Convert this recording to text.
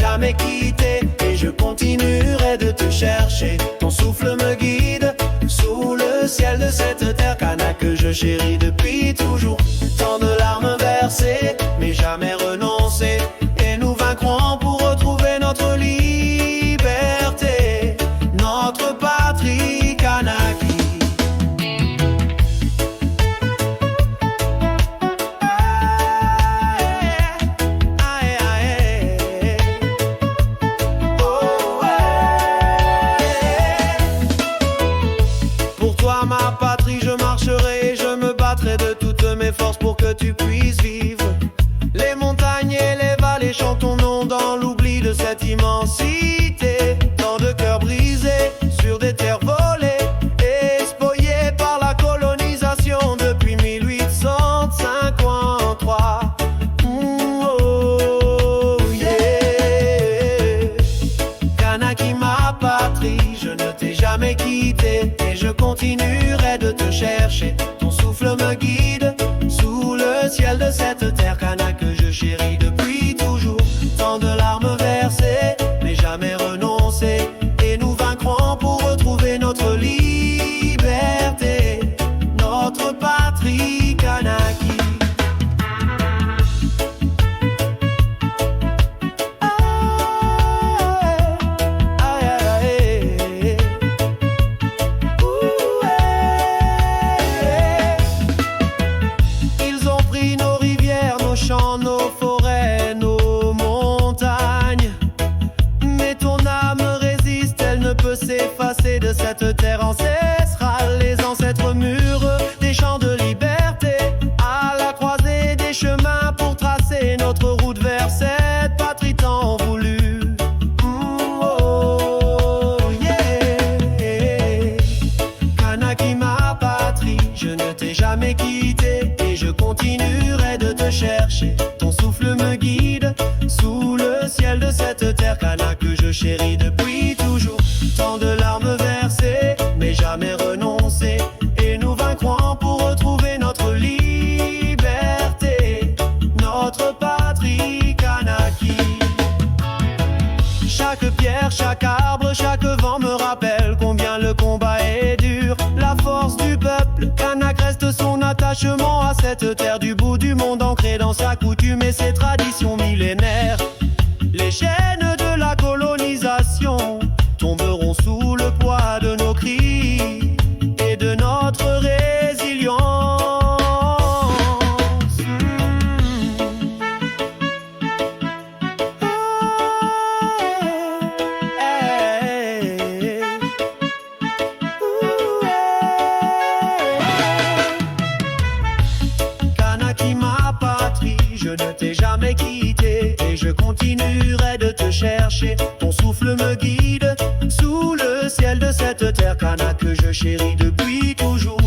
jamais quitté et je continuerai de te chercher. Ton souffle me guide sous le ciel de cette terre Cana que je chéris depuis toujours. Tant de larmes versées, mais jamais renoncé. Et nous vaincrons pour retrouver notre liberté, notre patrie Kanaki. Ma patrie, je marcherai, je me battrai de toutes mes forces pour que tu puisses vivre. Les montagnes et les vallées chantent ton nom dans l'oubli de cette immensité. Tant de cœurs brisés sur des terres volées et spoliées par la colonisation depuis 1853. Oh yeah. Kanaki, ma patrie, je ne t'ai jamais quitté et je continuerai de te chercher. Ton souffle me guide sous le ciel de cette terre Cana que je chéris depuis toujours. Tant de larmes versées, mais jamais renoncé. Et nous vaincrons pour retrouver notre liberté, notre patrie Kanaki. Nos forêts, nos montagnes, mais ton âme résiste, elle ne peut s'effacer de cette terre ancestrale. Les ancêtres mûrs des champs de liberté, à la croisée des chemins pour tracer notre route vers cette patrie tant voulue. Oh yeah. Kanaki, ma patrie, je ne t'ai jamais quitté et je continuerai de te chercher. Ton souffle me guide sous le ciel de cette terre Cana que je chéris depuis toujours. Tant de larmes versées, mais jamais renoncé. Et nous vaincrons pour retrouver notre liberté, notre patrie Kanaki. Chaque pierre, chaque arbre, chaque vent me rappelle combien le combat est dur. La force du peuple Kanak reste son attachement à cette terre du bout du monde, ancrée dans sa coutume et ses traditions millénaires. Les chaînes de la colonisation tomberont sous le poids de nos cris et de notre résilience. Kanaki, ma patrie, je ne t'ai jamais quitté et je continuerai de te chercher. Ton souffle me guide sous le ciel de cette terre Cana que je chéris depuis toujours.